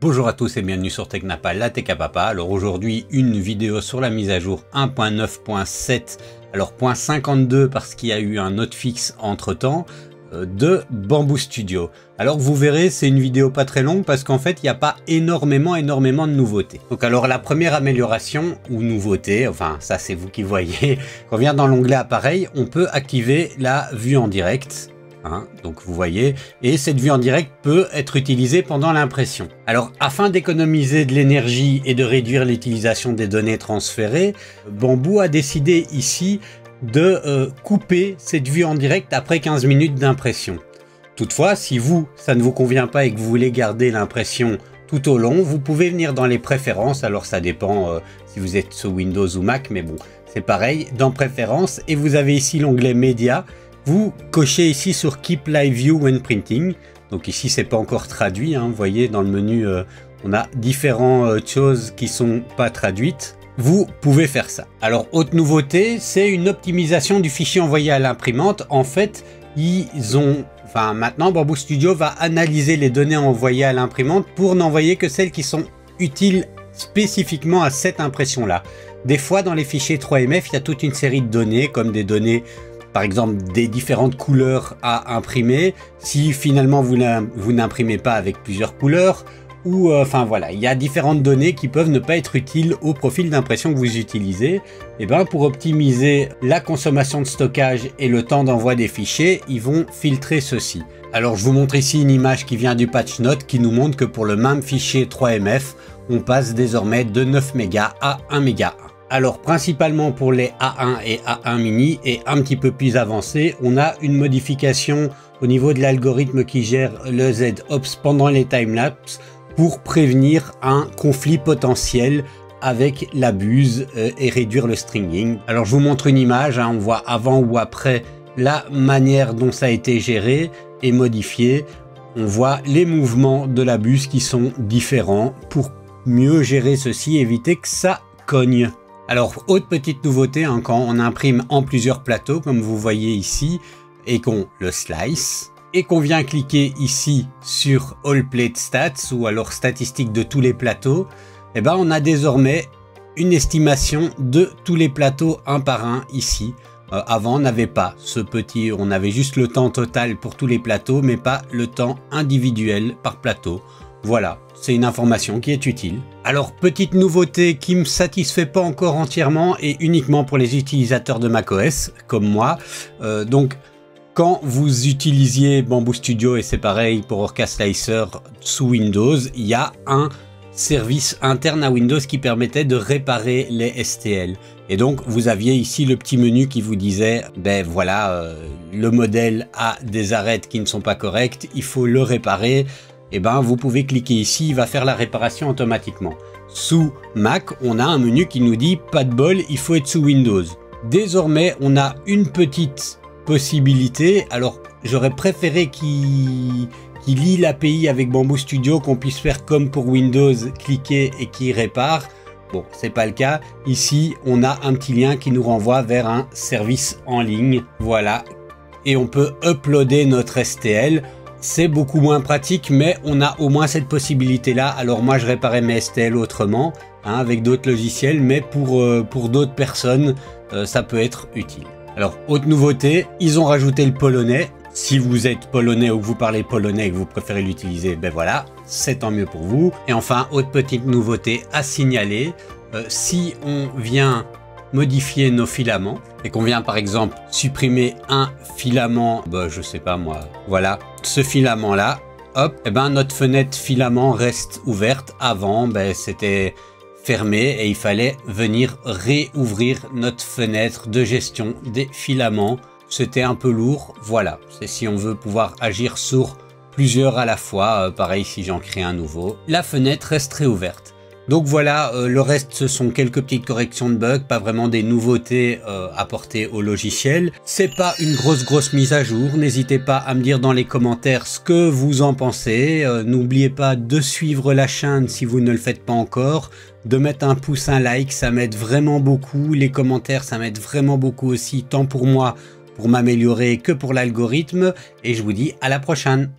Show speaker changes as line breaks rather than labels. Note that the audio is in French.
Bonjour à tous et bienvenue sur TechNapa, la Tech à Papa. Alors aujourd'hui, une vidéo sur la mise à jour 1.9.7, alors 0.52 parce qu'il y a eu un hotfix entre temps, de Bamboo Studio. Alors vous verrez, c'est une vidéo pas très longue parce qu'en fait, il n'y a pas énormément de nouveautés. Donc alors la première amélioration ou nouveauté, enfin ça c'est vous qui voyez, quand on vient dans l'onglet appareil, on peut activer la vue en direct. Donc vous voyez, et cette vue en direct peut être utilisée pendant l'impression. Alors afin d'économiser de l'énergie et de réduire l'utilisation des données transférées, Bamboo a décidé ici de couper cette vue en direct après 15 minutes d'impression. Toutefois, si ça ne vous convient pas et que vous voulez garder l'impression tout au long, vous pouvez venir dans les préférences. Alors ça dépend si vous êtes sur Windows ou Mac, mais bon, c'est pareil, dans préférences, et vous avez ici l'onglet médias. Vous cochez ici sur Keep Live View when printing. Donc ici c'est pas encore traduit, vous voyez dans le menu on a différentes choses qui sont pas traduites. Vous pouvez faire ça. Alors autre nouveauté, c'est une optimisation du fichier envoyé à l'imprimante. En fait maintenant Bamboo Studio va analyser les données envoyées à l'imprimante pour n'envoyer que celles qui sont utiles spécifiquement à cette impression là. Des fois dans les fichiers 3MF il y a toute une série de données comme des données par exemple des différentes couleurs à imprimer, si finalement vous n'imprimez pas avec plusieurs couleurs, ou enfin voilà, il y a différentes données qui peuvent ne pas être utiles au profil d'impression que vous utilisez. Et bien pour optimiser la consommation de stockage et le temps d'envoi des fichiers, ils vont filtrer ceci. Alors je vous montre ici une image qui vient du patch note qui nous montre que pour le même fichier 3MF, on passe désormais de 9 mégas à 1 méga. Alors principalement pour les A1 et A1 mini et un petit peu plus avancé, on a une modification au niveau de l'algorithme qui gère le Z-Ops pendant les timelapses pour prévenir un conflit potentiel avec la buse et réduire le stringing. Alors je vous montre une image, on voit avant ou après la manière dont ça a été géré et modifié. On voit les mouvements de la buse qui sont différents pour mieux gérer ceci et éviter que ça cogne. Alors, autre petite nouveauté, quand on imprime en plusieurs plateaux, comme vous voyez ici, et qu'on le slice, et qu'on vient cliquer ici sur All Plate Stats, ou alors statistiques de tous les plateaux, eh ben, on a désormais une estimation de tous les plateaux un par un ici. Avant, on n'avait pas ce petit, on avait juste le temps total pour tous les plateaux, mais pas le temps individuel par plateau. Voilà, c'est une information qui est utile. Alors, petite nouveauté qui me satisfait pas encore entièrement et uniquement pour les utilisateurs de macOS, comme moi. Donc, quand vous utilisiez Bamboo Studio, et c'est pareil pour Orca Slicer sous Windows, il y a un service interne à Windows qui permettait de réparer les STL. Et donc, vous aviez ici le petit menu qui vous disait, ben voilà, le modèle a des arêtes qui ne sont pas correctes, il faut le réparer. Et ben vous pouvez cliquer ici, il va faire la réparation automatiquement. Sous Mac, on a un menu qui nous dit pas de bol, il faut être sous Windows. Désormais, on a une petite possibilité. Alors, j'aurais préféré qu'il lie l'API avec Bamboo Studio, qu'on puisse faire comme pour Windows, cliquer et qu'il répare. Bon, c'est pas le cas. Ici, on a un petit lien qui nous renvoie vers un service en ligne. Voilà. Et on peut uploader notre STL. C'est beaucoup moins pratique, mais on a au moins cette possibilité-là. Alors moi, je réparais mes STL autrement, avec d'autres logiciels, mais pour d'autres personnes, ça peut être utile. Alors, autre nouveauté, ils ont rajouté le polonais. Si vous êtes polonais ou que vous parlez polonais et que vous préférez l'utiliser, ben voilà, c'est tant mieux pour vous. Et enfin, autre petite nouveauté à signaler, si on vient modifier nos filaments et qu'on vient par exemple supprimer un filament, je sais pas moi, voilà, ce filament là, hop, et ben notre fenêtre filament reste ouverte. Avant, c'était fermé et il fallait venir réouvrir notre fenêtre de gestion des filaments. C'était un peu lourd, voilà, c'est si on veut pouvoir agir sur plusieurs à la fois, pareil si j'en crée un nouveau, la fenêtre reste réouverte. Donc voilà, le reste ce sont quelques petites corrections de bugs, pas vraiment des nouveautés apportées au logiciel. C'est pas une grosse mise à jour, n'hésitez pas à me dire dans les commentaires ce que vous en pensez. N'oubliez pas de suivre la chaîne si vous ne le faites pas encore, de mettre un pouce, un like, ça m'aide vraiment beaucoup. Les commentaires ça m'aide vraiment beaucoup aussi, tant pour moi, pour m'améliorer que pour l'algorithme. Et je vous dis à la prochaine.